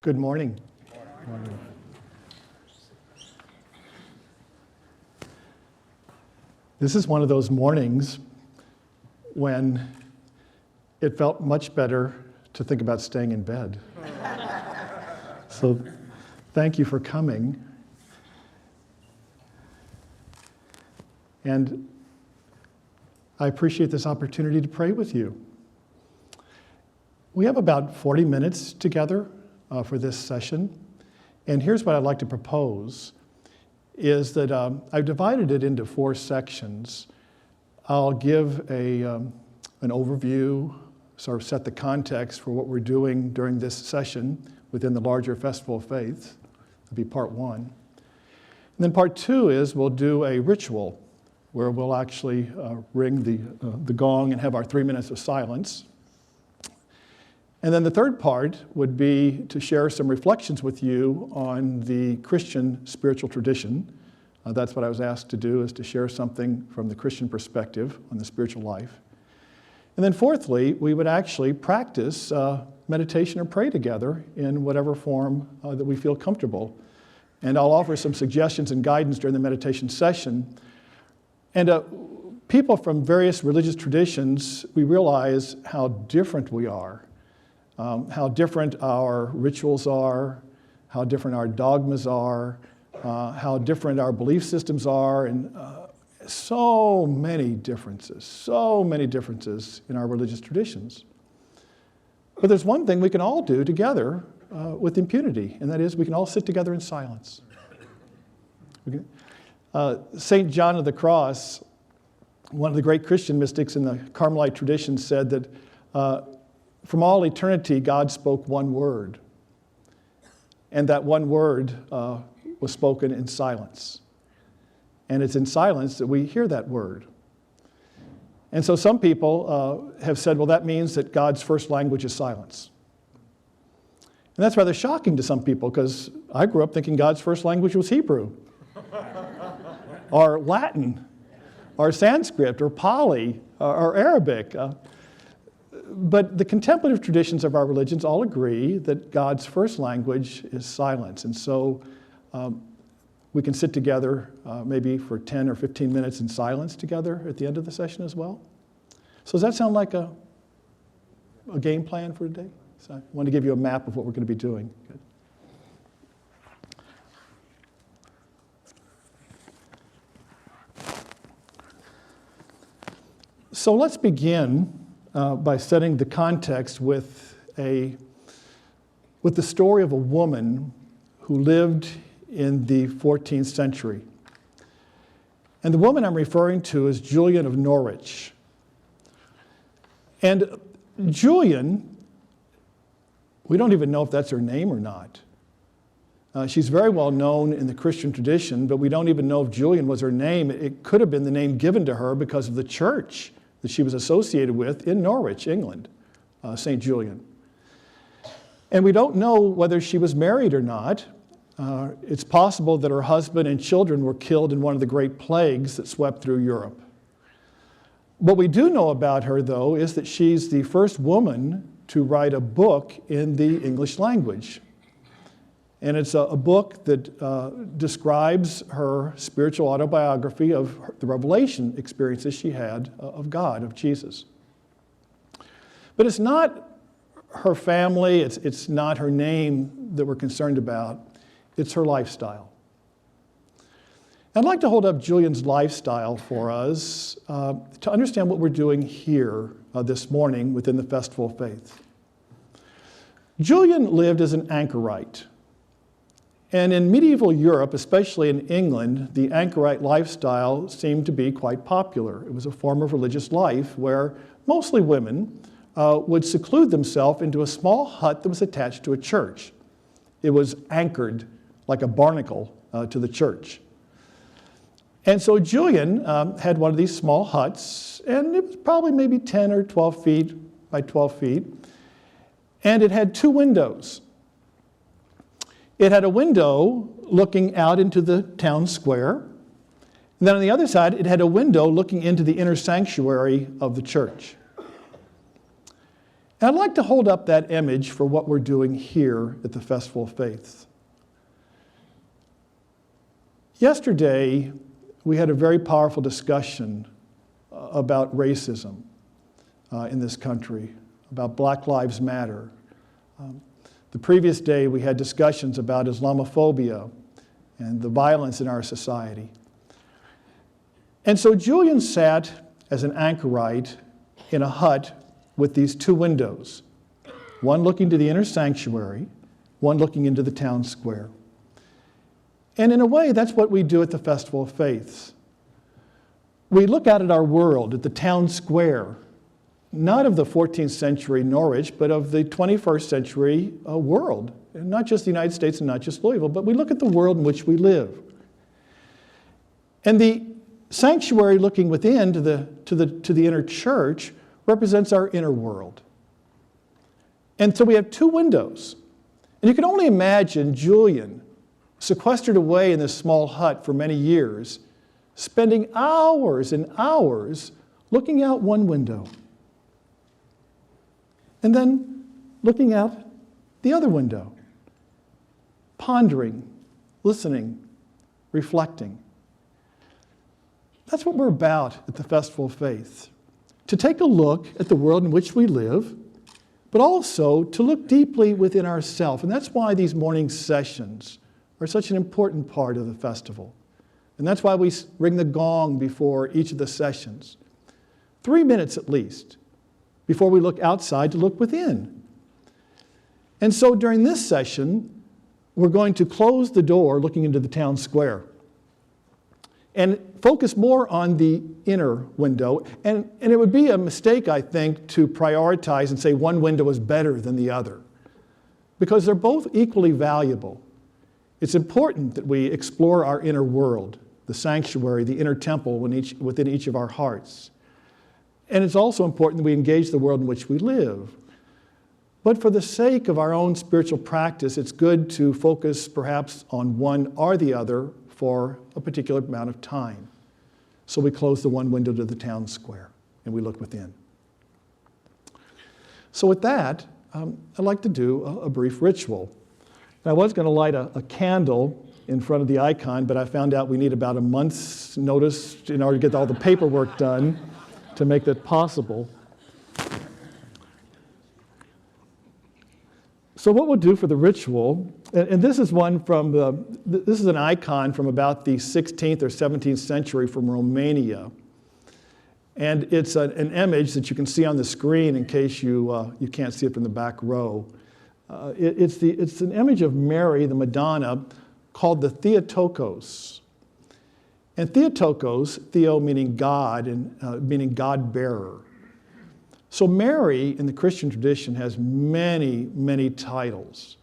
Good morning. Good morning. This is one of those mornings when it felt much better to think about staying in bed. So thank you for coming. And I appreciate this opportunity to pray with you. We have about 40 minutes together for this session. And here's what I'd like to propose, is that I've divided it into 4 sections. I'll give an overview, sort of set the context for what we're doing during this session within the larger Festival of Faith. That'll be part 1. And then part 2 is we'll do a ritual where we'll actually ring the gong and have our 3 minutes of silence. And then the third part would be to share some reflections with you on the Christian spiritual tradition. That's what I was asked to do, is to share something from the Christian perspective on the spiritual life. And then fourthly, we would actually practice meditation or pray together in whatever form that we feel comfortable. And I'll offer some suggestions and guidance during the meditation session. And people from various religious traditions, we realize how different we are. How different our rituals are, how different our dogmas are, how different our belief systems are, and so many differences in our religious traditions. But there's one thing we can all do together with impunity, and that is we can all sit together in silence. St. John of the Cross, one of the great Christian mystics in the Carmelite tradition, said that from all eternity, God spoke one word. And that one word was spoken in silence. And it's in silence that we hear that word. And so some people have said, well, that means that God's first language is silence. And that's rather shocking to some people, because I grew up thinking God's first language was Hebrew, or Latin, or Sanskrit, or Pali, or Arabic. But the contemplative traditions of our religions all agree that God's first language is silence. And so we can sit together maybe for 10 or 15 minutes in silence together at the end of the session as well. So does that sound like a game plan for today? So I want to give you a map of what we're going to be doing. Good. So let's begin by setting the context with the story of a woman who lived in the 14th century. And the woman I'm referring to is Julian of Norwich. And Julian, we don't even know if that's her name or not. She's very well known in the Christian tradition, but we don't even know if Julian was her name. It could have been the name given to her because of the church that she was associated with in Norwich, England, St. Julian. And we don't know whether she was married or not. It's possible that her husband and children were killed in one of the great plagues that swept through Europe. What we do know about her, though, is that she's the first woman to write a book in the English language. And it's a book that describes her spiritual autobiography of the revelation experiences she had of God, of Jesus. But it's not her family, it's not her name that we're concerned about, it's her lifestyle. I'd like to hold up Julian's lifestyle for us to understand what we're doing here this morning within the Festival of Faith. Julian lived as an Anchorite. And in medieval Europe, especially in England, the Anchorite lifestyle seemed to be quite popular. It was a form of religious life where mostly women would seclude themselves into a small hut that was attached to a church. It was anchored like a barnacle to the church. And so Julian had one of these small huts, and it was probably maybe 10 or 12 feet by 12 feet, and it had 2 windows. It had a window looking out into the town square. And then on the other side, it had a window looking into the inner sanctuary of the church. And I'd like to hold up that image for what we're doing here at the Festival of Faiths. Yesterday, we had a very powerful discussion about racism in this country, about Black Lives Matter. The previous day, we had discussions about Islamophobia and the violence in our society. And so Julian sat as an anchorite in a hut with these two windows, one looking to the inner sanctuary, one looking into the town square. And in a way, that's what we do at the Festival of Faiths. We look out at our world, at the town square, not of the 14th century Norwich, but of the 21st century world. And not just the United States and not just Louisville, but we look at the world in which we live. And the sanctuary looking within to the inner church represents our inner world. And so we have two windows. And you can only imagine Julian, sequestered away in this small hut for many years, spending hours and hours looking out one window. And then looking out the other window, pondering, listening, reflecting. That's what we're about at the Festival of Faith. To take a look at the world in which we live, but also to look deeply within ourselves. And that's why these morning sessions are such an important part of the festival. And that's why we ring the gong before each of the sessions. 3 minutes at least, before we look outside to look within. And so during this session, we're going to close the door looking into the town square and focus more on the inner window. And it would be a mistake, I think, to prioritize and say one window is better than the other, because they're both equally valuable. It's important that we explore our inner world, the sanctuary, the inner temple within each of our hearts. And it's also important that we engage the world in which we live. But for the sake of our own spiritual practice, it's good to focus perhaps on one or the other for a particular amount of time. So we close the one window to the town square and we look within. So with that, I'd like to do a brief ritual. I was going to light a candle in front of the icon, but I found out we need about a month's notice in order to get all the paperwork done to make that possible. So what we'll do for the ritual, and this is one from this is an icon from about the 16th or 17th century from Romania. And it's an image that you can see on the screen in case you can't see it from the back row. It's an image of Mary, the Madonna, called the Theotokos. And Theotokos, Theo meaning God, and meaning God-bearer. So Mary, in the Christian tradition, has many, many titles.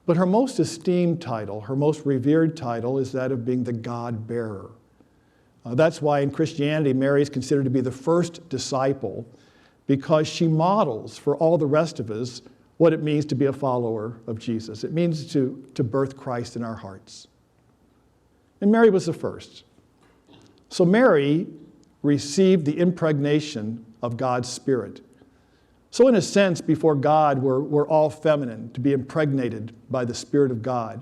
But her most esteemed title, her most revered title, is that of being the God-bearer. That's why in Christianity, Mary is considered to be the first disciple, because she models for all the rest of us what it means to be a follower of Jesus. It means to birth Christ in our hearts. And Mary was the first. So Mary received the impregnation of God's Spirit. So in a sense, before God, we're all feminine, to be impregnated by the Spirit of God.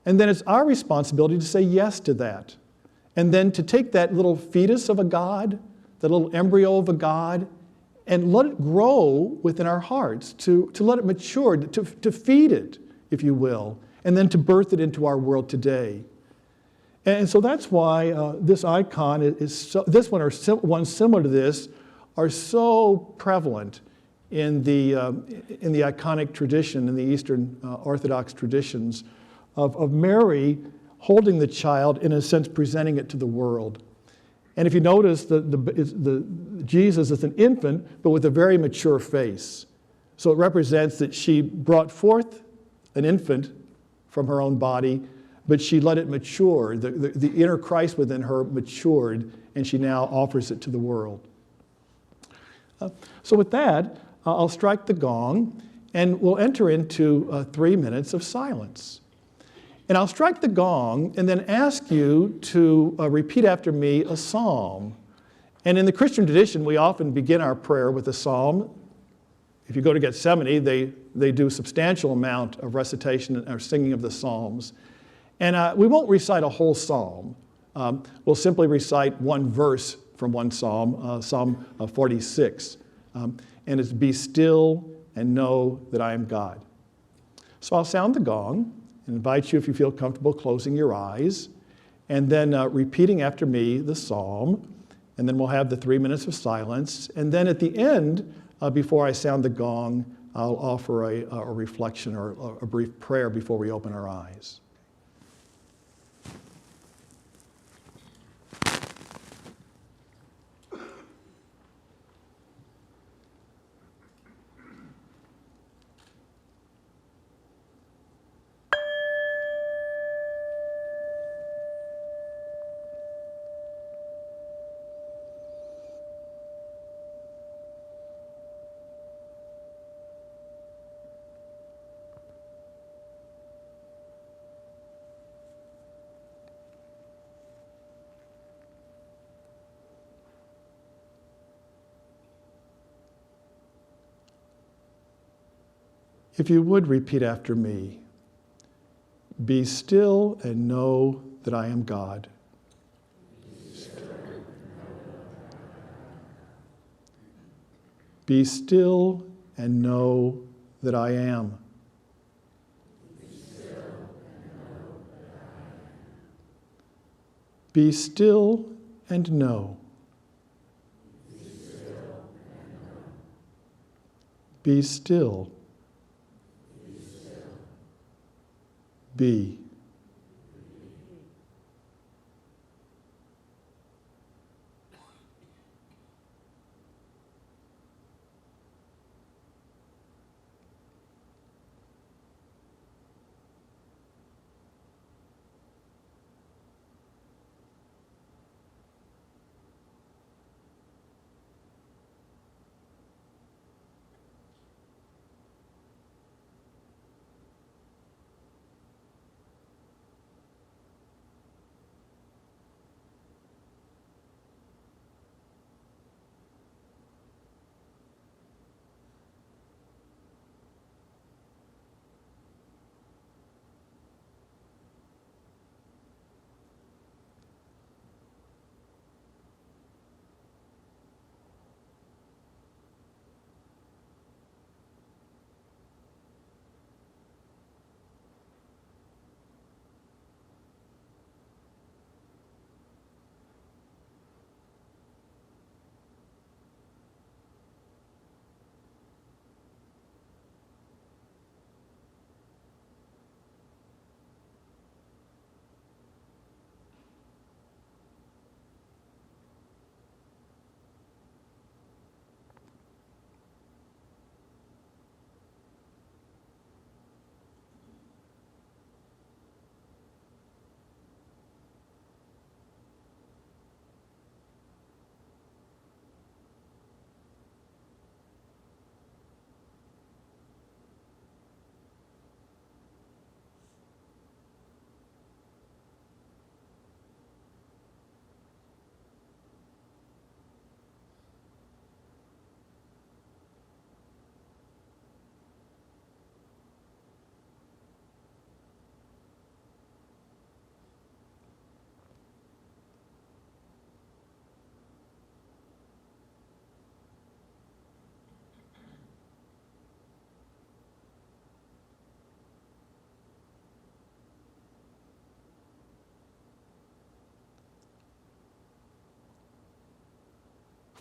And then it's our responsibility to say yes to that. And then to take that little fetus of a God, that little embryo of a God, and let it grow within our hearts, to let it mature, to feed it, if you will, and then to birth it into our world today. And so that's why this icon this one or one similar to this are so prevalent in the iconic tradition, in the Eastern Orthodox traditions of Mary holding the child, in a sense presenting it to the world. And if you notice, Jesus is an infant, but with a very mature face. So it represents that she brought forth an infant from her own body, but she let it mature. The inner Christ within her matured, and she now offers it to the world. So with that, I'll strike the gong, and we'll enter into 3 minutes of silence. And I'll strike the gong and then ask you to repeat after me a psalm. And in the Christian tradition, we often begin our prayer with a psalm. if you go to Gethsemane, they do a substantial amount of recitation or singing of the Psalms. And we won't recite a whole psalm. We'll simply recite one verse from one psalm, Psalm 46. And it's, "Be still and know that I am God." So I'll sound the gong and invite you, if you feel comfortable, closing your eyes, and then repeating after me the psalm. And then we'll have the 3 minutes of silence. And then at the end, before I sound the gong, I'll offer a reflection or a brief prayer before we open our eyes. If you would repeat after me, "Be still and know that I am God." Be still and know that I am. Be still and know. Be still. Be.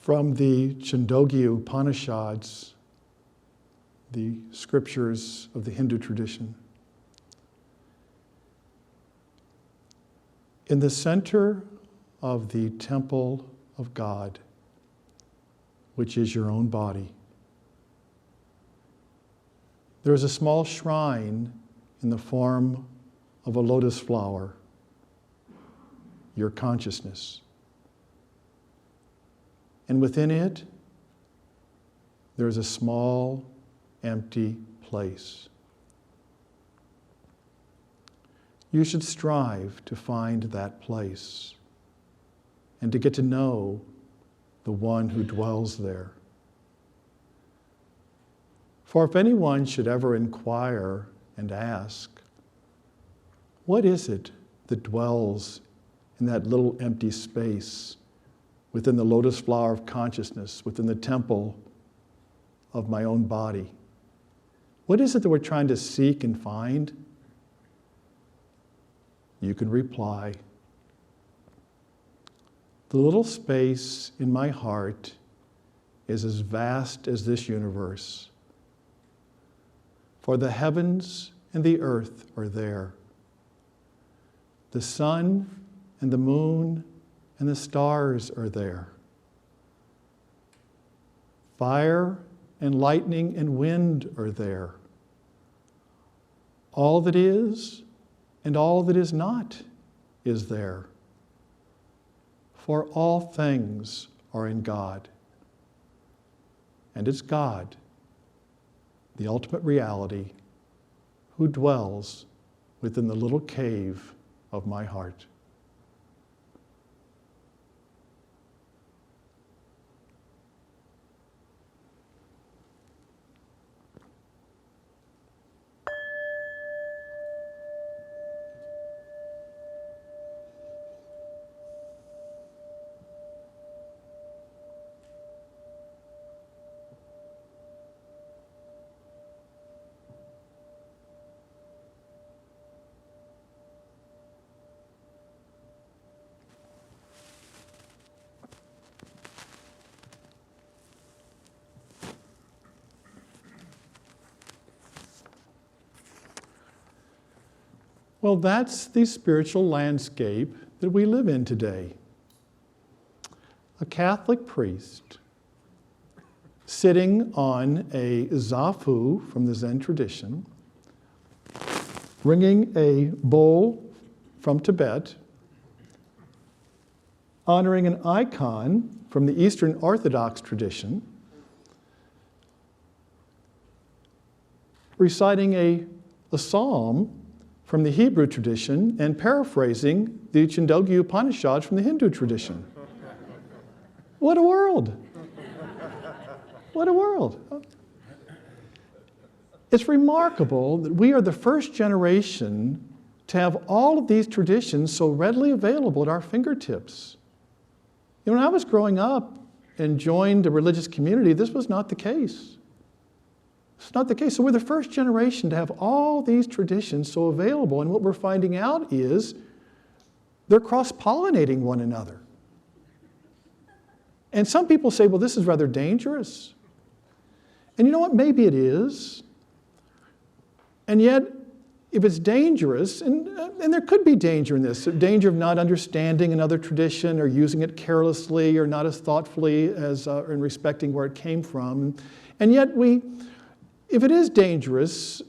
From the Chandogya Upanishads, the scriptures of the Hindu tradition. In the center of the temple of God, which is your own body, there is a small shrine in the form of a lotus flower, your consciousness. And within it, there is a small, empty place. You should strive to find that place and to get to know the one who dwells there. For if anyone should ever inquire and ask, what is it that dwells in that little empty space within the lotus flower of consciousness, within the temple of my own body? What is it that we're trying to seek and find? You can reply, the little space in my heart is as vast as this universe. For the heavens and the earth are there. The sun and the moon and the stars are there. Fire and lightning and wind are there. All that is and all that is not is there. For all things are in God. And it's God, the ultimate reality, who dwells within the little cave of my heart. Well, that's the spiritual landscape that we live in today. A Catholic priest sitting on a zafu from the Zen tradition, bringing a bowl from Tibet, honoring an icon from the Eastern Orthodox tradition, reciting a psalm from the Hebrew tradition, and paraphrasing the Chandogya Upanishads from the Hindu tradition. What a world! What a world! It's remarkable that we are the first generation to have all of these traditions so readily available at our fingertips. You know, when I was growing up and joined a religious community, this was not the case. It's not the case. So we're the first generation to have all these traditions so available, and what we're finding out is they're cross-pollinating one another. And some people say, well, this is rather dangerous. And you know what? Maybe it is. And yet, if it's dangerous, and there could be danger in this, danger of not understanding another tradition or using it carelessly or not as thoughtfully as in respecting where it came from. And yet if it is dangerous,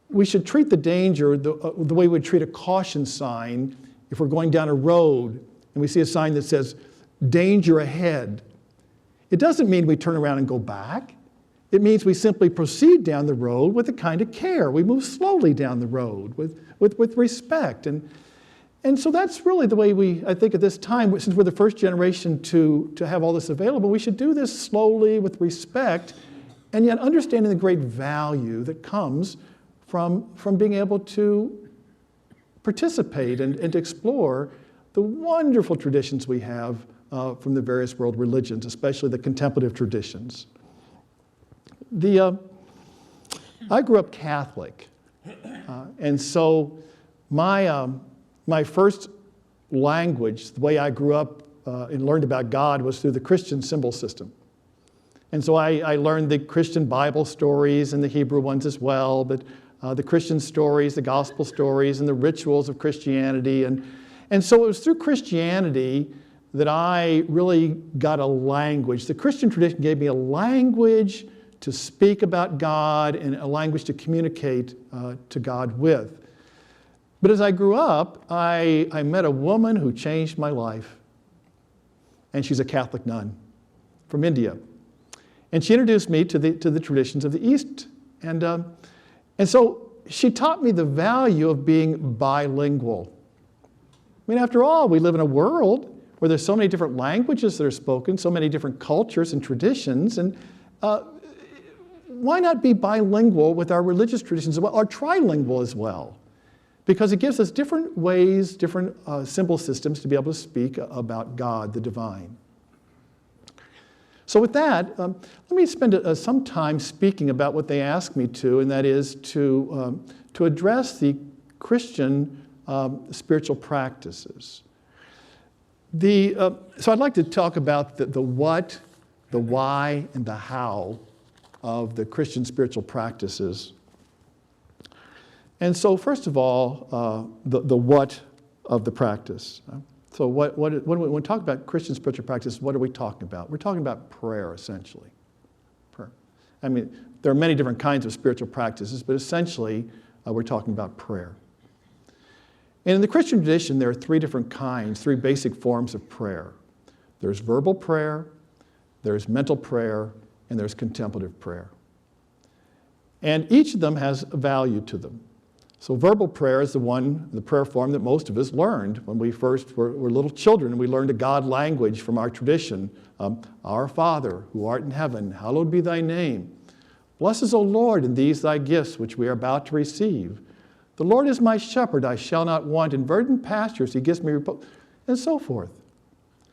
we should treat the danger the way we would treat a caution sign if we're going down a road and we see a sign that says, danger ahead. It doesn't mean we turn around and go back. It means we simply proceed down the road with a kind of care. We move slowly down the road with respect. And so that's really the way I think at this time, since we're the first generation to have all this available, we should do this slowly with respect, and yet understanding the great value that comes from being able to participate and to explore the wonderful traditions we have from the various world religions, especially the contemplative traditions. I grew up Catholic, and so my first language, the way I grew up and learned about God, was through the Christian symbol system. And so I learned the Christian Bible stories and the Hebrew ones as well, but the Christian stories, the gospel stories, and the rituals of Christianity. And so it was through Christianity that I really got a language. The Christian tradition gave me a language to speak about God and a language to communicate to God with. But as I grew up, I met a woman who changed my life. And she's a Catholic nun from India. And she introduced me to the traditions of the East. And so she taught me the value of being bilingual. I mean, after all, we live in a world where there's so many different languages that are spoken, so many different cultures and traditions. And why not be bilingual with our religious traditions as well, or trilingual as well? Because it gives us different ways, different symbol systems to be able to speak about God, the divine. So with that, let me spend some time speaking about what they asked me to, and that is to address the Christian spiritual practices. So I'd like to talk about the what, the why, and the how of the Christian spiritual practices. And so first of all, the what of the practice. So when we talk about Christian spiritual practice, what are we talking about? We're talking about prayer, essentially. Prayer. I mean, there are many different kinds of spiritual practices, but essentially, we're talking about prayer. And in the Christian tradition, there are three different kinds, three basic forms of prayer. There's verbal prayer, there's mental prayer, and there's contemplative prayer. And each of them has a value to them. So verbal prayer is the prayer form that most of us learned when we first were little children, and we learned a God language from our tradition. Our Father, who art in heaven, hallowed be thy name. Bless us, O Lord, in these thy gifts which we are about to receive. The Lord is my shepherd, I shall not want. In verdant pastures he gives me repose, and so forth.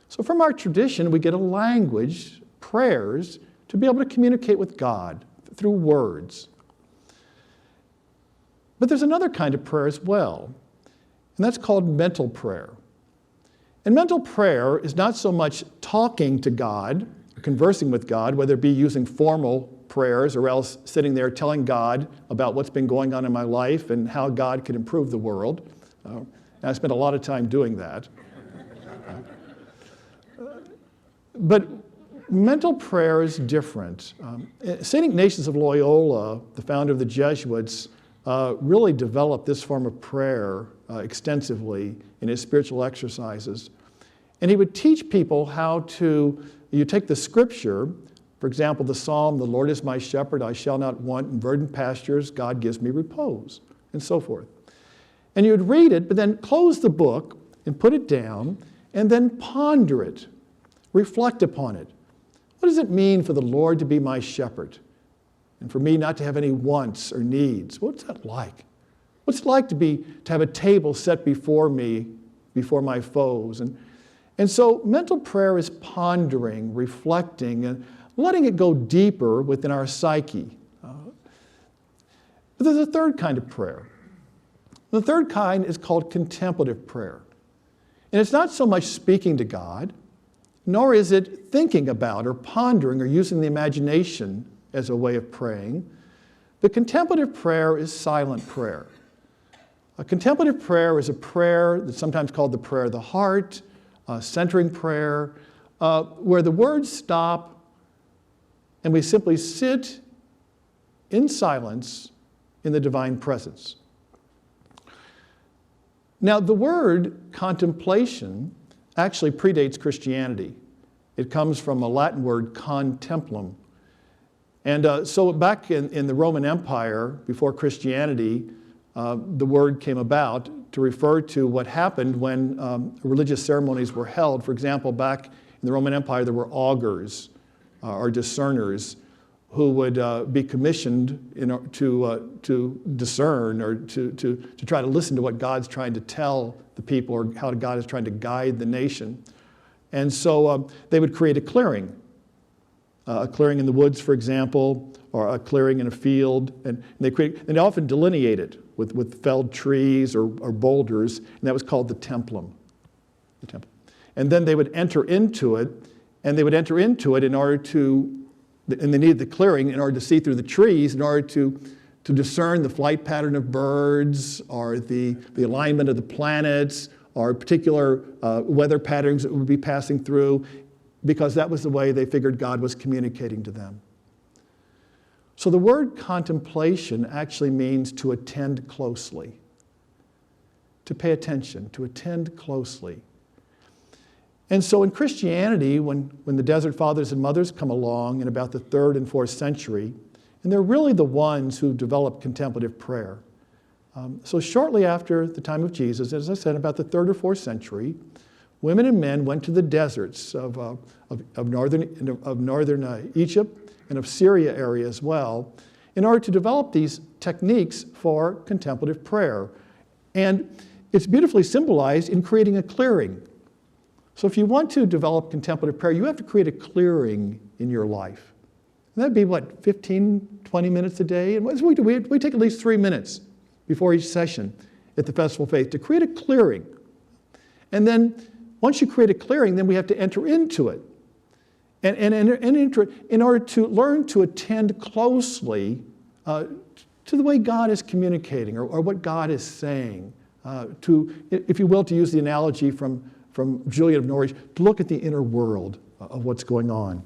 So from our tradition, we get a language, prayers, to be able to communicate with God through words. But there's another kind of prayer as well, and that's called mental prayer. And mental prayer is not so much talking to God, or conversing with God, whether it be using formal prayers or else sitting there telling God about what's been going on in my life and how God can improve the world. And I spent a lot of time doing that. But mental prayer is different. St. Ignatius of Loyola, the founder of the Jesuits, really developed this form of prayer extensively in his spiritual exercises. And he would teach people how to, you take the scripture, for example, the psalm, the Lord is my shepherd, I shall not want, in verdant pastures, God gives me repose, and so forth. And you would read it, but then close the book and put it down, and then ponder it, reflect upon it. What does it mean for the Lord to be my shepherd? And for me not to have any wants or needs? What's that like? What's it like to have a table set before me, before my foes? And so mental prayer is pondering, reflecting, and letting it go deeper within our psyche. But there's a third kind of prayer. The third kind is called contemplative prayer. And it's not so much speaking to God, nor is it thinking about or pondering or using the imagination as a way of praying. The contemplative prayer is silent prayer. A contemplative prayer is a prayer that's sometimes called the prayer of the heart, centering prayer, where the words stop and we simply sit in silence in the divine presence. Now, the word contemplation actually predates Christianity. It comes from a Latin word, contemplum. And so back in the Roman Empire, before Christianity, the word came about to refer to what happened when religious ceremonies were held. For example, back in the Roman Empire, there were augurs or discerners who would be commissioned to discern or to try to listen to what God's trying to tell the people or how God is trying to guide the nation. And so they would create a clearing in the woods, for example, or a clearing in a field, and they often delineate it with felled trees or boulders, and that was called the templum. The temple. And then they would enter into it, and they would enter into it in order to, and they needed the clearing in order to see through the trees, in order to discern the flight pattern of birds, or the alignment of the planets, or particular weather patterns that would be passing through, because that was the way they figured God was communicating to them. So the word contemplation actually means to attend closely, to pay attention, to attend closely. And so in Christianity, when the Desert Fathers and Mothers come along in about the 3rd and 4th century, and they're really the ones who developed contemplative prayer. So shortly after the time of Jesus, as I said, about the 3rd or 4th century, women and men went to the deserts of northern Egypt and of Syria area as well in order to develop these techniques for contemplative prayer. And it's beautifully symbolized in creating a clearing. So if you want to develop contemplative prayer, you have to create a clearing in your life. And that'd be, 15, 20 minutes a day? And what do we do? We take at least 3 minutes before each session at the Festival of Faith to create a clearing. And then once you create a clearing, then we have to enter into it. And enter it in order to learn to attend closely to the way God is communicating or what God is saying. To, if you will, to use the analogy from Julian of Norwich, to look at the inner world of what's going on.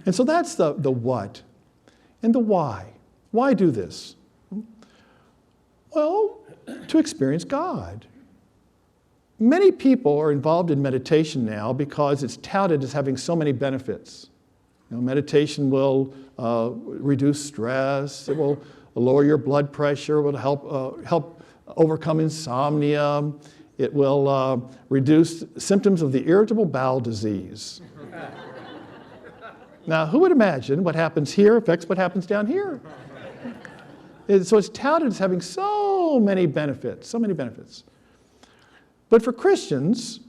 And so that's the what. And the why. Why do this? Well, to experience God. Many people are involved in meditation now because it's touted as having so many benefits. Meditation will reduce stress, it will lower your blood pressure, it will help overcome insomnia, it will reduce symptoms of the irritable bowel disease. Now, who would imagine what happens here affects what happens down here? So it's touted as having so many benefits, so many benefits. But for Christians,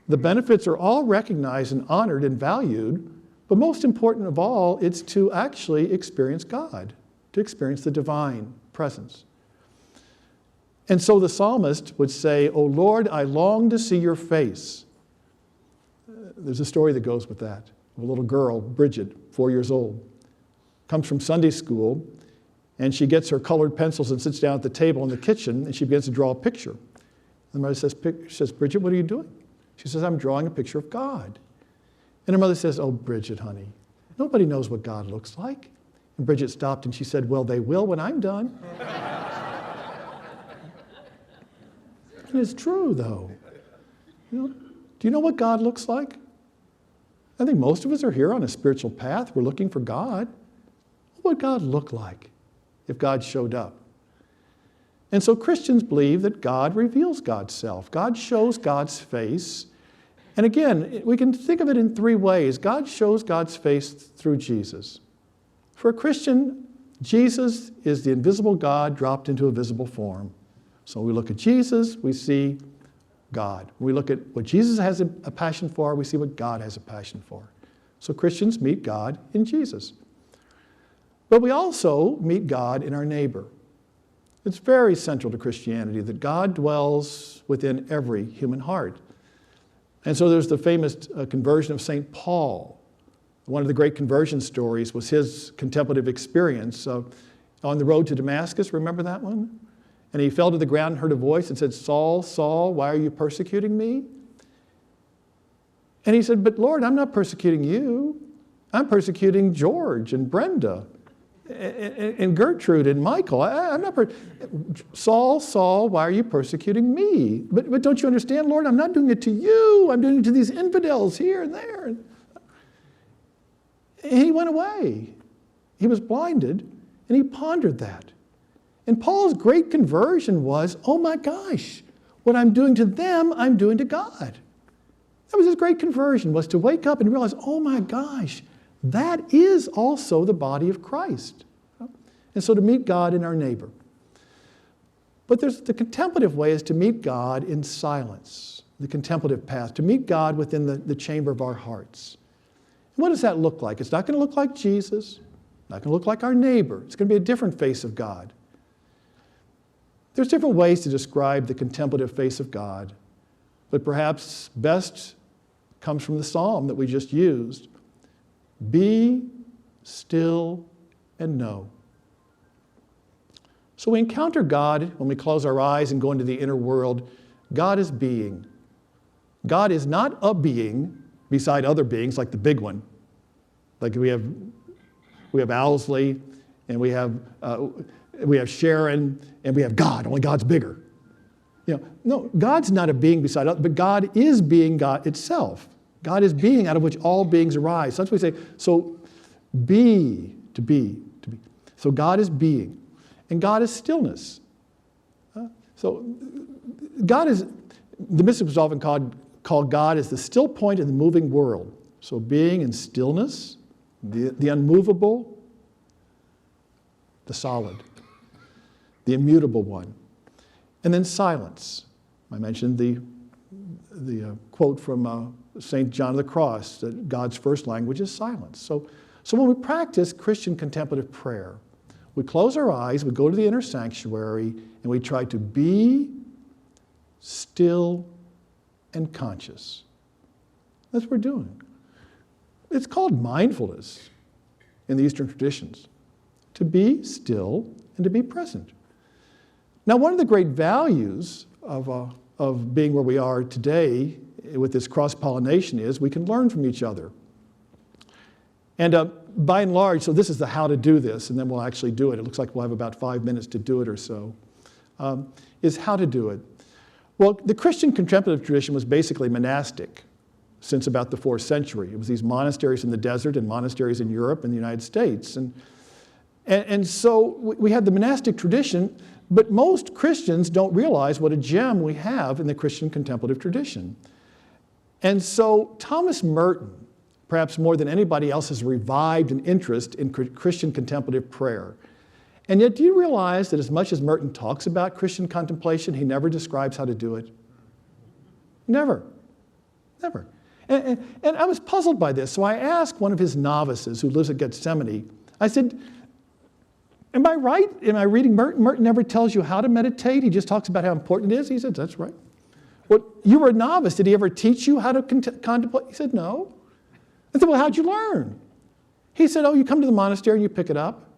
the benefits are all recognized and honored and valued, but most important of all, it's to actually experience God, to experience the divine presence. And so the psalmist would say, "O Lord, I long to see your face." There's a story that goes with that. A little girl, Bridget, 4 years old, comes from Sunday school, and she gets her colored pencils and sits down at the table in the kitchen, and she begins to draw a picture. And the mother says, "Bridget, what are you doing?" She says, "I'm drawing a picture of God." And her mother says, "Oh, Bridget, honey, nobody knows what God looks like." And Bridget stopped and she said, "Well, they will when I'm done." And it's true, though. Do you know what God looks like? I think most of us are here on a spiritual path. We're looking for God. What would God look like if God showed up? And so Christians believe that God reveals God's self. God shows God's face. And again, we can think of it in 3 ways. God shows God's face through Jesus. For a Christian, Jesus is the invisible God dropped into a visible form. So when we look at Jesus, we see God. When we look at what Jesus has a passion for, we see what God has a passion for. So Christians meet God in Jesus. But we also meet God in our neighbor. It's very central to Christianity that God dwells within every human heart. And so there's the famous conversion of St. Paul. One of the great conversion stories was his contemplative experience on the road to Damascus. Remember that one? And he fell to the ground and heard a voice that said, "Saul, Saul, why are you persecuting me?" And he said, "But Lord, I'm not persecuting you. I'm persecuting George and Brenda and Gertrude and Michael. I'm not Saul, Saul, why are you persecuting me? But don't you understand, Lord? I'm not doing it to you. I'm doing it to these infidels here and there." And he went away. He was blinded, and he pondered that. And Paul's great conversion was, oh my gosh, what I'm doing to them, I'm doing to God. That was his great conversion, was to wake up and realize, oh my gosh, that is also the body of Christ. And so to meet God in our neighbor. But there's the contemplative way is to meet God in silence, the contemplative path, to meet God within the chamber of our hearts. And what does that look like? It's not going to look like Jesus, not going to look like our neighbor. It's going to be a different face of God. There's different ways to describe the contemplative face of God, but perhaps best comes from the psalm that we just used. Be still and know. So we encounter God when we close our eyes and go into the inner world. God is being. God is not a being beside other beings like the big one. Like we have Owsley and we have Sharon, and we have God. Only God's bigger. No, God's not a being beside us, but God is being God itself. God is being out of which all beings arise. So that's what we say. So to be. So God is being, and God is stillness. So God is, The mystics was often called God as the still point in the moving world. So being in stillness, the unmovable, the solid, the immutable one. And then silence. I mentioned the quote from St. John of the Cross, that God's first language is silence. So when we practice Christian contemplative prayer, we close our eyes, we go to the inner sanctuary, and we try to be still and conscious. That's what we're doing. It's called mindfulness in the Eastern traditions, to be still and to be present. Now, one of the great values of being where we are today with this cross-pollination is we can learn from each other. And by and large, so this is the how to do this, and then we'll actually do it. It looks like we'll have about 5 minutes to do it or so, is how to do it. Well, the Christian contemplative tradition was basically monastic since about the 4th century. It was these monasteries in the desert and monasteries in Europe and the United States. And so we had the monastic tradition, but most Christians don't realize what a gem we have in the Christian contemplative tradition. And so Thomas Merton, perhaps more than anybody else, has revived an interest in Christian contemplative prayer. And yet, do you realize that as much as Merton talks about Christian contemplation, he never describes how to do it? Never. Never. And I was puzzled by this, so I asked one of his novices who lives at Gethsemane, I said, am I right? Am I reading Merton? Merton never tells you how to meditate. He just talks about how important it is. He said, that's right. Well, you were a novice. Did he ever teach you how to contemplate? He said, no. I said, well, how'd you learn? He said, oh, you come to the monastery and you pick it up.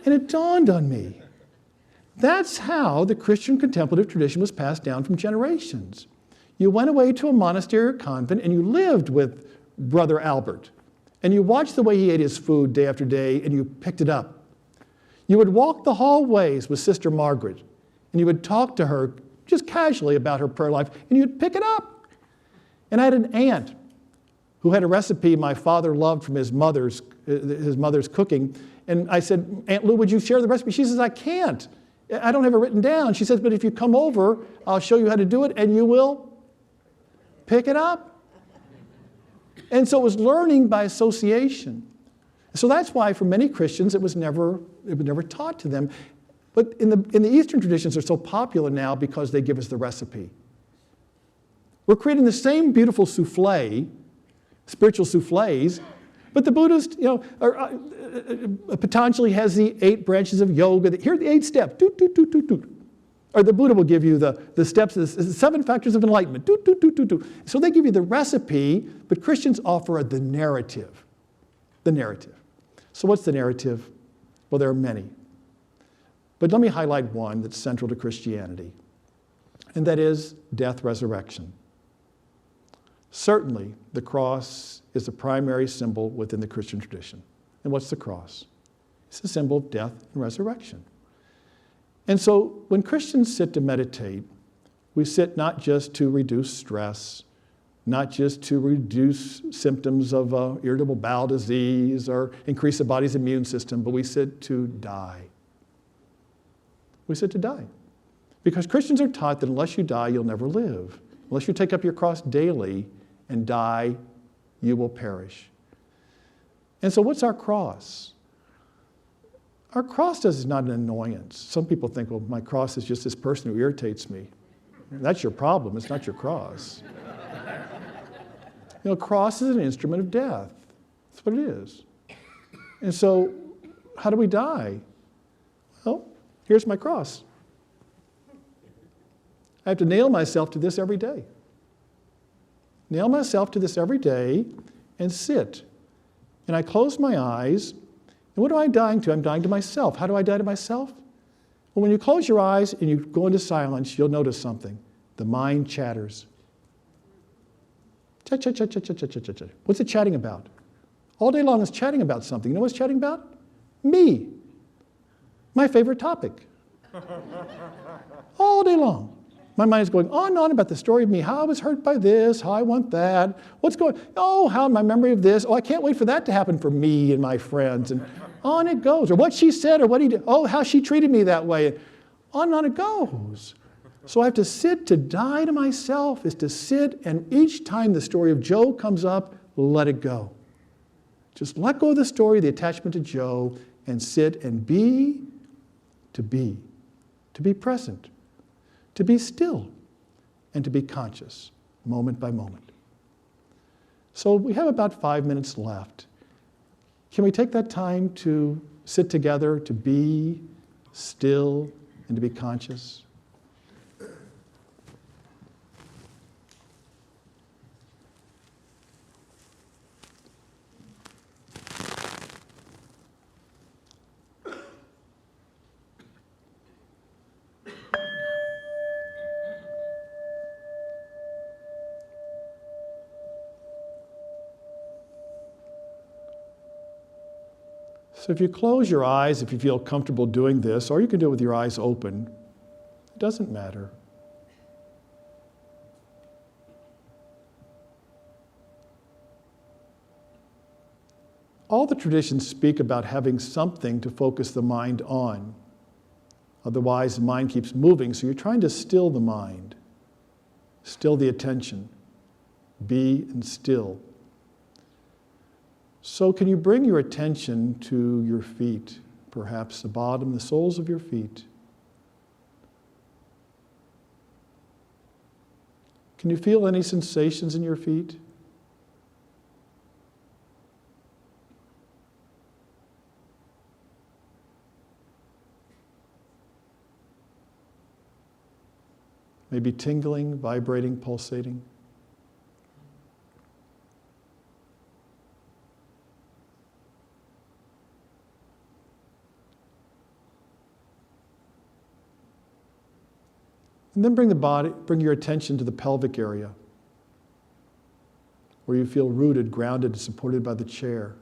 And it dawned on me. That's how the Christian contemplative tradition was passed down from generations. You went away to a monastery or convent and you lived with Brother Albert. And you watched the way he ate his food day after day and you picked it up. You would walk the hallways with Sister Margaret and you would talk to her just casually about her prayer life and you'd pick it up. And I had an aunt who had a recipe my father loved from his mother's cooking. And I said, Aunt Lou, would you share the recipe? She says, I can't. I don't have it written down. She says, but if you come over, I'll show you how to do it and you will pick it up. And so it was learning by association. So that's why for many Christians it was never taught to them. But in the Eastern traditions, they're so popular now because they give us the recipe. We're creating the same beautiful souffle, spiritual souffles, but the Buddhist, Patanjali has the 8 branches of yoga. Here are the 8 steps. Doot, doot, doot, doot, doot. Or the Buddha will give you the steps, the 7 factors of enlightenment. Doot, doot, doot, doot, doot. So they give you the recipe, but Christians offer the narrative. The narrative. So what's the narrative? Well, there are many. But let me highlight one that's central to Christianity, and that is death, resurrection. Certainly, the cross is the primary symbol within the Christian tradition. And what's the cross? It's a symbol of death and resurrection. And so when Christians sit to meditate, we sit not just to reduce stress, not just to reduce symptoms of irritable bowel disease or increase the body's immune system, but we sit to die. We sit to die. Because Christians are taught that unless you die, you'll never live. Unless you take up your cross daily and die, you will perish. And so what's our cross? Our cross is not an annoyance. Some people think, well, my cross is just this person who irritates me. That's your problem. It's not your cross. Cross is an instrument of death. That's what it is. And so how do we die? Well, here's my cross. I have to nail myself to this every day. Nail myself to this every day and sit. And I close my eyes. And what am I dying to? I'm dying to myself. How do I die to myself? Well, when you close your eyes and you go into silence, you'll notice something. The mind chatters. Chat, chat, chat, chat, chat, chat, chat, chat, chat. What's it chatting about? All day long it's chatting about something. You know what it's chatting about? Me. My favorite topic. All day long. My mind is going on and on about the story of me, how I was hurt by this, how I want that, what's going, oh, how my memory of this, oh, I can't wait for that to happen for me and my friends, and on it goes. Or what she said or what he did, oh, how she treated me that way. On and on it goes. So I have to sit to die to myself, is to sit, and each time the story of Joe comes up, let it go. Just let go of the story, the attachment to Joe, and sit and be, to be present, to be still, and to be conscious, moment by moment. So we have about 5 minutes left. Can we take that time to sit together, to be still, and to be conscious? So if you close your eyes, if you feel comfortable doing this, or you can do it with your eyes open, it doesn't matter. All the traditions speak about having something to focus the mind on. Otherwise, the mind keeps moving, so you're trying to still the mind, still the attention, be and still. So can you bring your attention to your feet, perhaps the bottom, the soles of your feet? Can you feel any sensations in your feet? Maybe tingling, vibrating, pulsating. And then bring your attention to the pelvic area, where you feel rooted, grounded, and supported by the chair.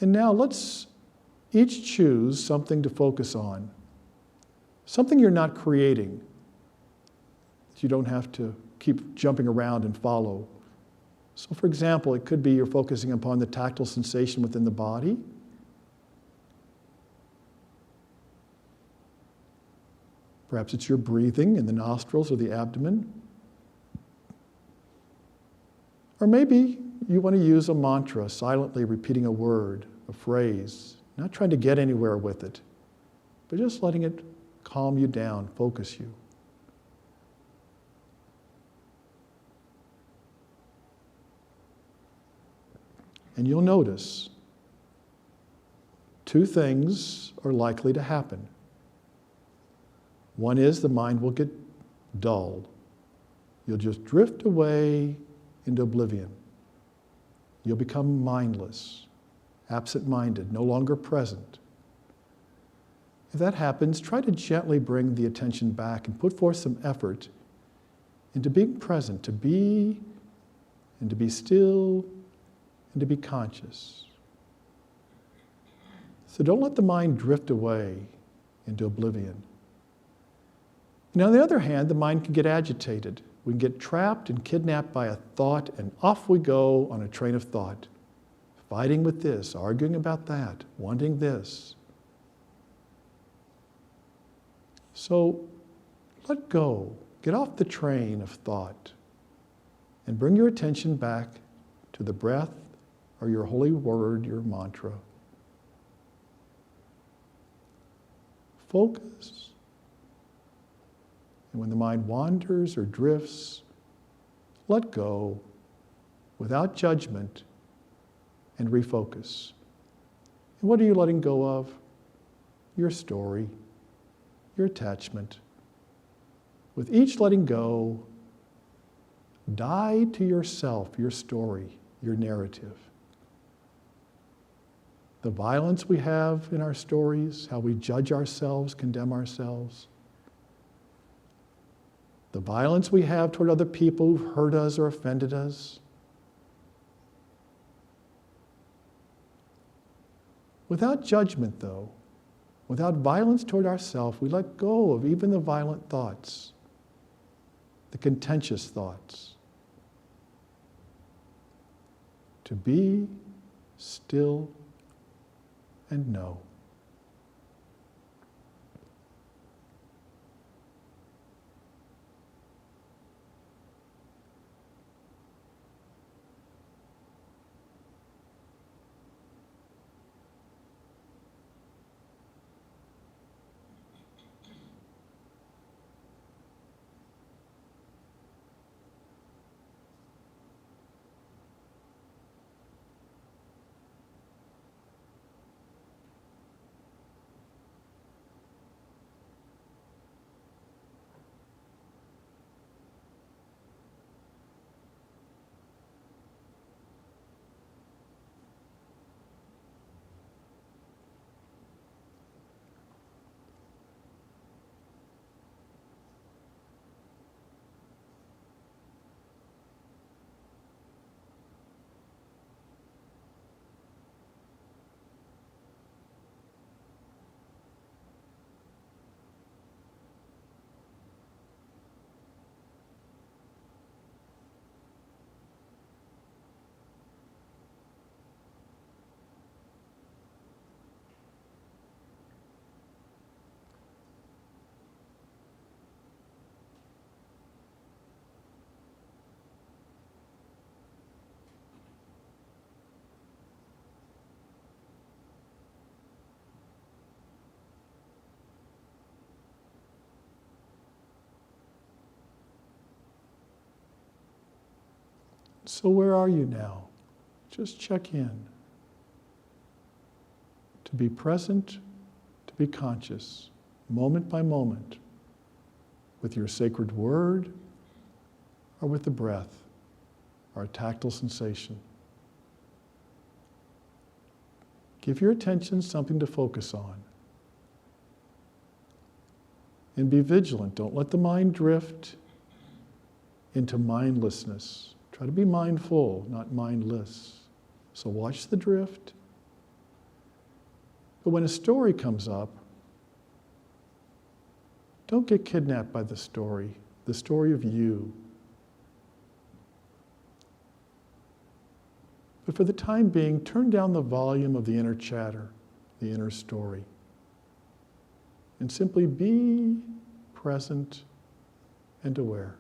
And now let's each choose something to focus on, something you're not creating, that you don't have to keep jumping around and follow. So for example, it could be you're focusing upon the tactile sensation within the body. Perhaps it's your breathing in the nostrils or the abdomen. Or maybe you want to use a mantra, silently repeating a word, a phrase, not trying to get anywhere with it, but just letting it calm you down, focus you. And you'll notice two things are likely to happen. One is the mind will get dulled. You'll just drift away into oblivion. You'll become mindless, absent-minded, no longer present. If that happens, try to gently bring the attention back and put forth some effort into being present, to be and to be still and to be conscious. So don't let the mind drift away into oblivion. Now, on the other hand, the mind can get agitated. We can get trapped and kidnapped by a thought, and off we go on a train of thought, fighting with this, arguing about that, wanting this. So let go, get off the train of thought, and bring your attention back to the breath or your holy word, your mantra. Focus. And when the mind wanders or drifts, let go without judgment and refocus. And what are you letting go of? Your story, your attachment. With each letting go, die to yourself, your story, your narrative. The violence we have in our stories, how we judge ourselves, condemn ourselves. The violence we have toward other people who've hurt us or offended us. Without judgment, though, without violence toward ourselves, we let go of even the violent thoughts. the contentious thoughts. To be still and know. So where are you now? Just check in. To be present, to be conscious, moment by moment, with your sacred word or with the breath or a tactile sensation. Give your attention something to focus on. And be vigilant. Don't let the mind drift into mindlessness. Try to be mindful, not mindless. So watch the drift. But when a story comes up, don't get kidnapped by the story of you. But for the time being, turn down the volume of the inner chatter, the inner story, and simply be present and aware.